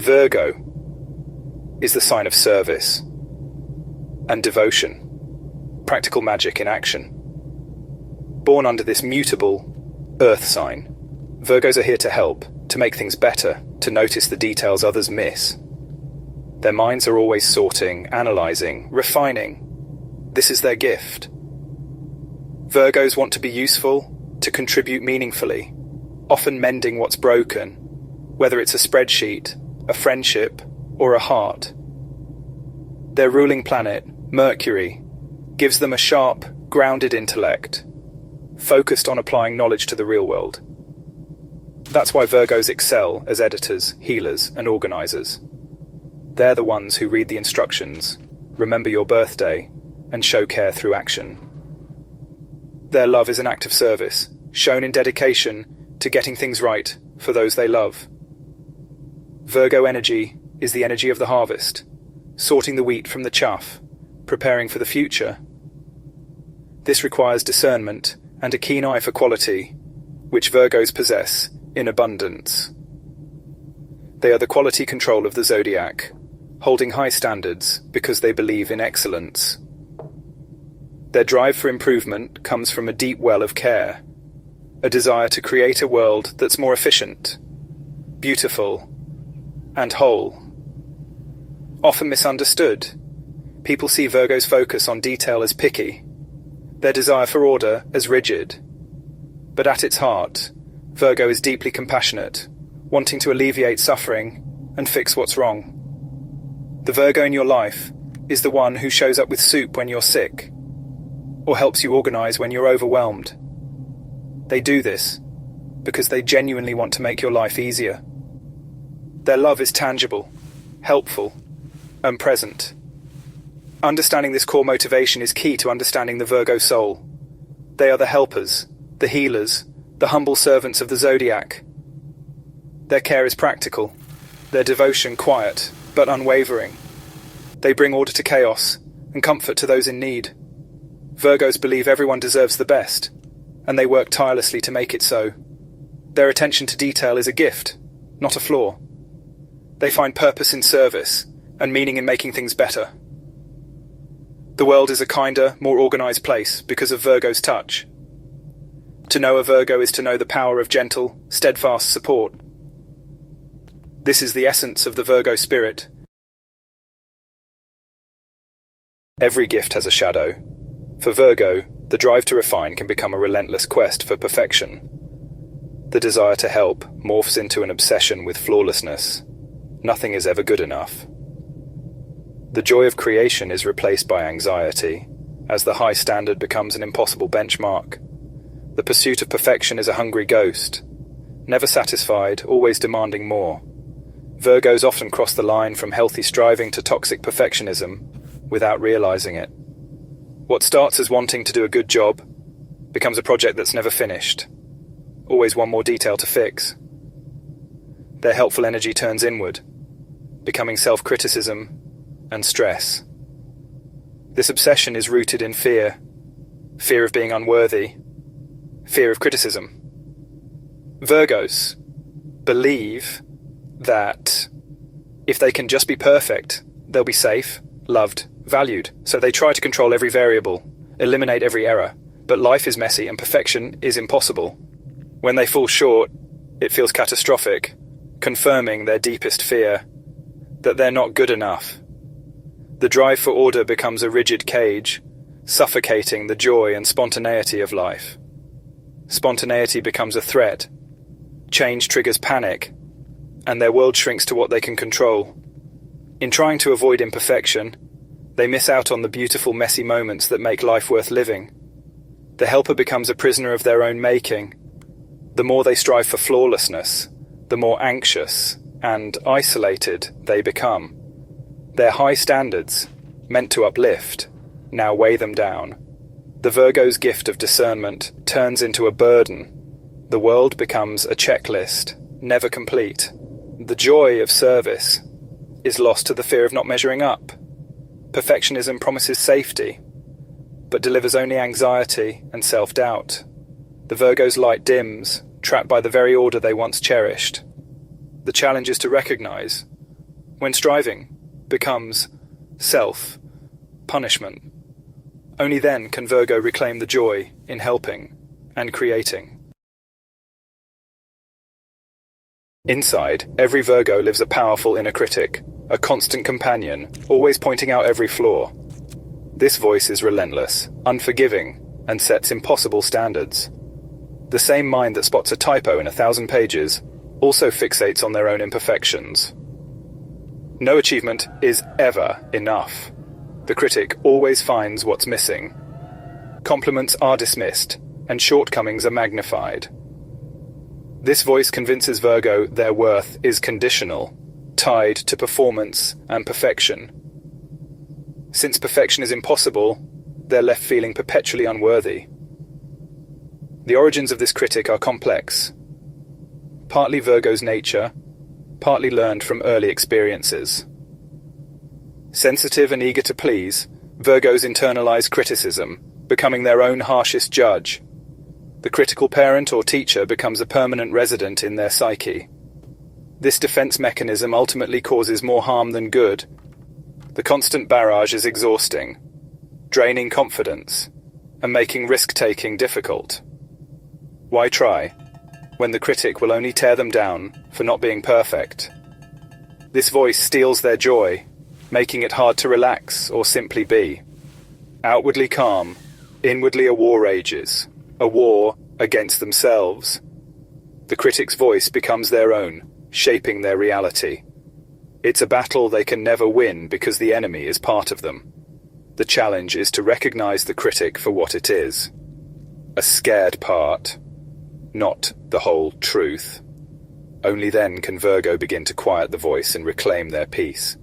Virgo is the sign of service and devotion, practical magic in action. Born under this mutable earth sign, Virgos are here to help, to make things better, to notice the details others miss. Their minds are always sorting, analysing, refining. This is their gift. Virgos want to be useful, to contribute meaningfully, often mending what's broken, whether it's a spreadsheet, a friendship, or a heart. Their ruling planet, Mercury, gives them a sharp, grounded intellect, focused on applying knowledge to the real world. That's why Virgos excel as editors, healers, and organisers. They're the ones who read the instructions, remember your birthday, and show care through action. Their love is an act of service, shown in dedication to getting things right for those they love. Virgo energy is the energy of the harvest, sorting the wheat from the chaff, preparing for the future. This requires discernment and a keen eye for quality, which Virgos possess in abundance. They are the quality control of the Zodiac, holding high standards because they believe in excellence. Their drive for improvement comes from a deep well of care, a desire to create a world that's more efficient, beautiful, and whole. Often misunderstood, people see Virgo's focus on detail as picky, their desire for order as rigid. But at its heart, Virgo is deeply compassionate, wanting to alleviate suffering and fix what's wrong. The Virgo in your life is the one who shows up with soup when you're sick, or helps you organise when you're overwhelmed. They do this because they genuinely want to make your life easier. Their love is tangible, helpful, and present. Understanding this core motivation is key to understanding the Virgo soul. They are the helpers, the healers, the humble servants of the Zodiac. Their care is practical, their devotion quiet but unwavering. They bring order to chaos and comfort to those in need. Virgos believe everyone deserves the best, and they work tirelessly to make it so. Their attention to detail is a gift, not a flaw. They find purpose in service and meaning in making things better. The world is a kinder, more organised place because of Virgo's touch. To know a Virgo is to know the power of gentle, steadfast support. This is the essence of the Virgo spirit. Every gift has a shadow. For Virgo, the drive to refine can become a relentless quest for perfection. The desire to help morphs into an obsession with flawlessness. Nothing is ever good enough. The joy of creation is replaced by anxiety, as the high standard becomes an impossible benchmark. The pursuit of perfection is a hungry ghost, never satisfied, always demanding more. Virgos often cross the line from healthy striving to toxic perfectionism without realizing it. What starts as wanting to do a good job becomes a project that's never finished, always one more detail to fix. Their helpful energy turns inward, becoming self-criticism and stress. This obsession is rooted in fear of being unworthy, fear of criticism. Virgos believe that if they can just be perfect, they'll be safe, loved, valued. So they try to control every variable, eliminate every error. But life is messy and perfection is impossible. When they fall short, it feels catastrophic, confirming their deepest fear, that they're not good enough. The drive for order becomes a rigid cage, suffocating the joy and spontaneity of life. Spontaneity becomes a threat. Change triggers panic, and their world shrinks to what they can control. In trying to avoid imperfection, they miss out on the beautiful, messy moments that make life worth living. The helper becomes a prisoner of their own making. The more they strive for flawlessness, the more anxious and isolated they become. Their high standards, meant to uplift, now weigh them down. The Virgo's gift of discernment turns into a burden. The world becomes a checklist, never complete. The joy of service is lost to the fear of not measuring up. Perfectionism promises safety, but delivers only anxiety and self-doubt. The Virgo's light dims, trapped by the very order they once cherished. The challenge is to recognize when striving becomes self-punishment. Only then can Virgo reclaim the joy in helping and creating. Inside, every Virgo lives a powerful inner critic, a constant companion, always pointing out every flaw. This voice is relentless, unforgiving, and sets impossible standards. The same mind that spots a typo in 1,000 pages also fixates on their own imperfections. No achievement is ever enough. The critic always finds what's missing. Compliments are dismissed, and shortcomings are magnified. This voice convinces Virgo their worth is conditional, tied to performance and perfection. Since perfection is impossible, they're left feeling perpetually unworthy. The origins of this critic are complex. Partly Virgo's nature, partly learned from early experiences. Sensitive and eager to please, Virgos internalize criticism, becoming their own harshest judge. The critical parent or teacher becomes a permanent resident in their psyche. This defense mechanism ultimately causes more harm than good. The constant barrage is exhausting, draining confidence, and making risk-taking difficult. Why try, when the critic will only tear them down for not being perfect? This voice steals their joy, making it hard to relax or simply be. Outwardly calm, inwardly a war rages, a war against themselves. The critic's voice becomes their own, shaping their reality. It's a battle they can never win because the enemy is part of them. The challenge is to recognize the critic for what it is. A scared part, not the whole truth. Only then can Virgo begin to quiet the voice and reclaim their peace.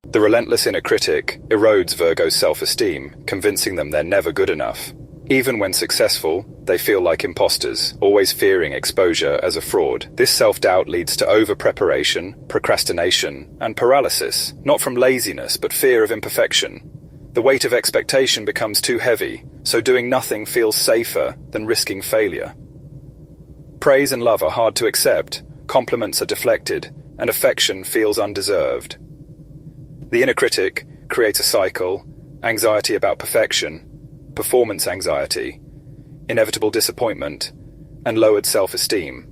The relentless inner critic erodes Virgo's self-esteem, convincing them they're never good enough. Even when successful, they feel like imposters, always fearing exposure as a fraud. This self-doubt leads to over-preparation, procrastination, and paralysis, not from laziness but fear of imperfection. The weight of expectation becomes too heavy, so doing nothing feels safer than risking failure. Praise and love are hard to accept, compliments are deflected, and affection feels undeserved. The inner critic creates a cycle: anxiety about perfection, performance anxiety, inevitable disappointment, and lowered self-esteem.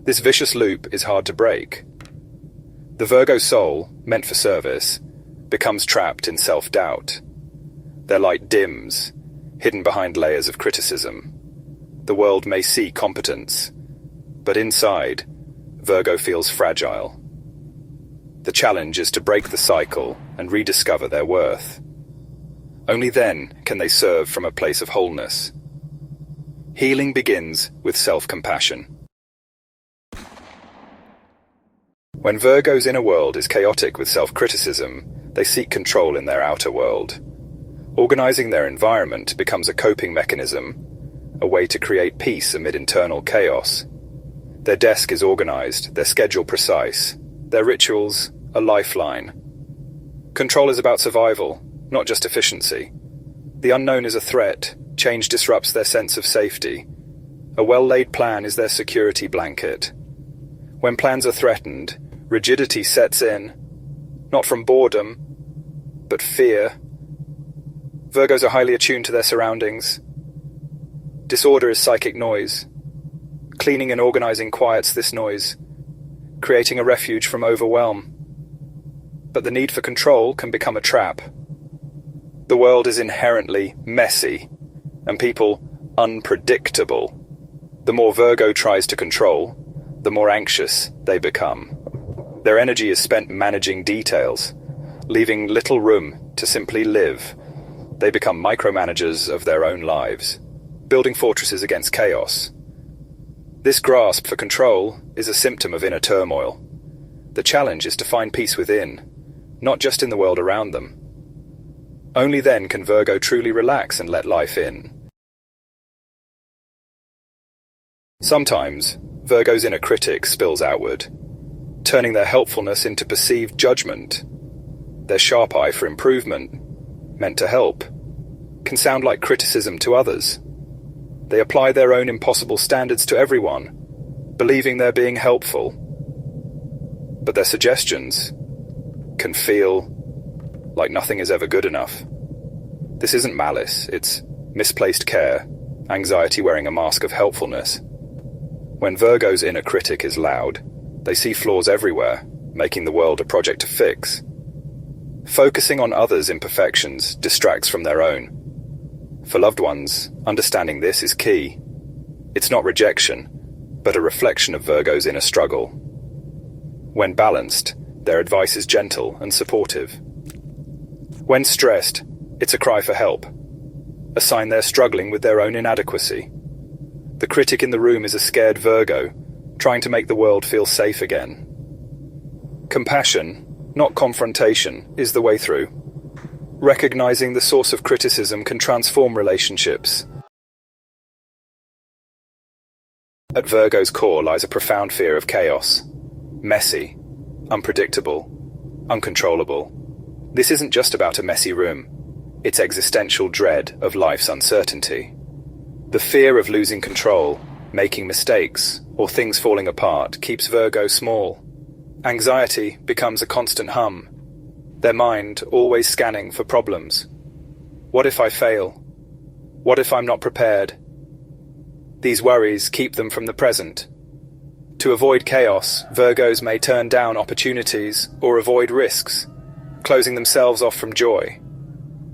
This vicious loop is hard to break. The Virgo soul, meant for service, becomes trapped in self-doubt. Their light dims, hidden behind layers of criticism. The world may see competence, but inside, Virgo feels fragile. The challenge is to break the cycle and rediscover their worth. Only then can they serve from a place of wholeness. Healing begins with self-compassion. When Virgo's inner world is chaotic with self-criticism, they seek control in their outer world. Organizing their environment becomes a coping mechanism, a way to create peace amid internal chaos. Their desk is organized, their schedule precise, their rituals a lifeline. Control is about survival, not just efficiency. The unknown is a threat, change disrupts their sense of safety. A well-laid plan is their security blanket. When plans are threatened, rigidity sets in, not from boredom, but fear. Virgos are highly attuned to their surroundings. Disorder is psychic noise. Cleaning and organizing quiets this noise, creating a refuge from overwhelm. But the need for control can become a trap. The world is inherently messy, and people unpredictable. The more Virgo tries to control, the more anxious they become. Their energy is spent managing details, leaving little room to simply live. They become micromanagers of their own lives, building fortresses against chaos. This grasp for control is a symptom of inner turmoil. The challenge is to find peace within, not just in the world around them. Only then can Virgo truly relax and let life in. Sometimes, Virgo's inner critic spills outward, turning their helpfulness into perceived judgment. Their sharp eye for improvement, meant to help, can sound like criticism to others. They apply their own impossible standards to everyone, believing they're being helpful, but their suggestions can feel like nothing is ever good enough. This isn't malice, it's misplaced care, anxiety wearing a mask of helpfulness. When Virgo's inner critic is loud, they see flaws everywhere, making the world a project to fix. Focusing on others' imperfections distracts from their own. For loved ones, understanding this is key. It's not rejection, but a reflection of Virgo's inner struggle. When balanced, their advice is gentle and supportive. When stressed, it's a cry for help, a sign they're struggling with their own inadequacy. The critic in the room is a scared Virgo, trying to make the world feel safe again. Compassion, not confrontation, is the way through. Recognizing the source of criticism can transform relationships. At Virgo's core lies a profound fear of chaos. Messy, unpredictable, uncontrollable. This isn't just about a messy room. It's existential dread of life's uncertainty. The fear of losing control, making mistakes, or things falling apart keeps Virgo small. Anxiety becomes a constant hum, their mind always scanning for problems. What if I fail? What if I'm not prepared? These worries keep them from the present. To avoid chaos, Virgos may turn down opportunities or avoid risks, closing themselves off from joy.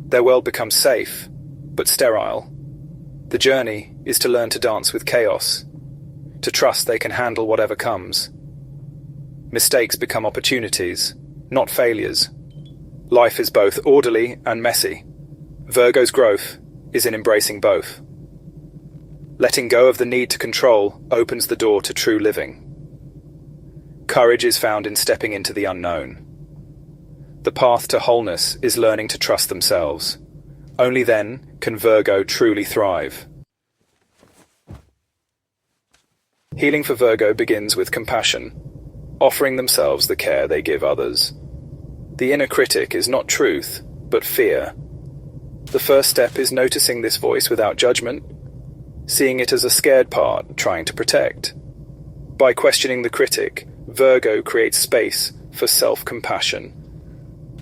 Their world becomes safe, but sterile. The journey is to learn to dance with chaos, to trust they can handle whatever comes. Mistakes become opportunities, not failures. Life is both orderly and messy. Virgo's growth is in embracing both. Letting go of the need to control opens the door to true living. Courage is found in stepping into the unknown. The path to wholeness is learning to trust themselves. Only then can Virgo truly thrive. Healing for Virgo begins with compassion, offering themselves the care they give others. The inner critic is not truth, but fear. The first step is noticing this voice without judgment, seeing it as a scared part trying to protect. By questioning the critic, Virgo creates space for self-compassion.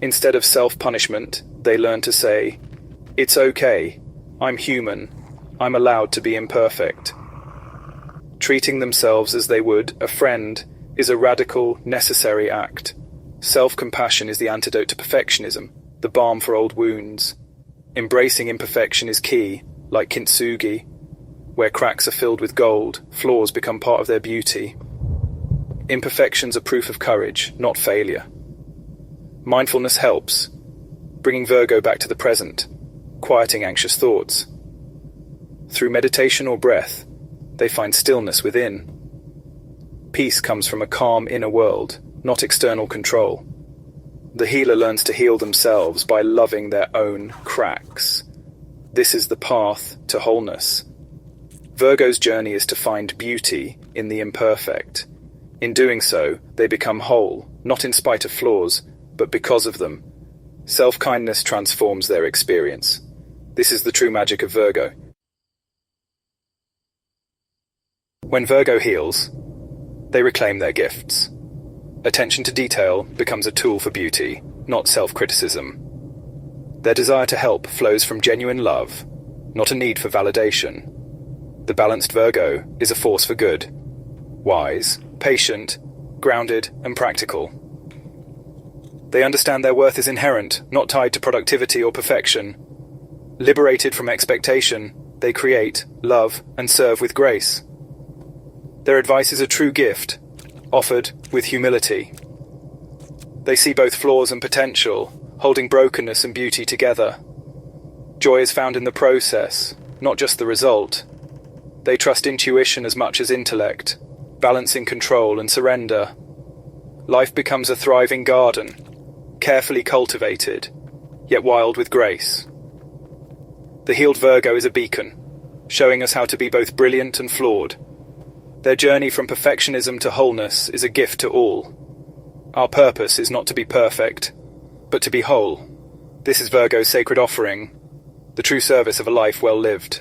Instead of self-punishment, they learn to say, "It's okay, I'm human, I'm allowed to be imperfect." Treating themselves as they would a friend is a radical, necessary act. Self-compassion is the antidote to perfectionism, the balm for old wounds. Embracing imperfection is key, like kintsugi. Where cracks are filled with gold, flaws become part of their beauty. Imperfections are proof of courage, not failure. Mindfulness helps, bringing Virgo back to the present, quieting anxious thoughts. Through meditation or breath, they find stillness within. Peace comes from a calm inner world, not external control. The healer learns to heal themselves by loving their own cracks. This is the path to wholeness. Virgo's journey is to find beauty in the imperfect. In doing so, they become whole, not in spite of flaws, but because of them. Self-kindness transforms their experience. This is the true magic of Virgo. When Virgo heals, they reclaim their gifts. Attention to detail becomes a tool for beauty, not self-criticism. Their desire to help flows from genuine love, not a need for validation. The balanced Virgo is a force for good, wise, patient, grounded, and practical. They understand their worth is inherent, not tied to productivity or perfection. Liberated from expectation, they create, love, and serve with grace. Their advice is a true gift, offered with humility. They see both flaws and potential, holding brokenness and beauty together. Joy is found in the process, not just the result. They trust intuition as much as intellect, balancing control and surrender. Life becomes a thriving garden, carefully cultivated, yet wild with grace. The healed Virgo is a beacon, showing us how to be both brilliant and flawed. Their journey from perfectionism to wholeness is a gift to all. Our purpose is not to be perfect, but to be whole. This is Virgo's sacred offering, the true service of a life well lived.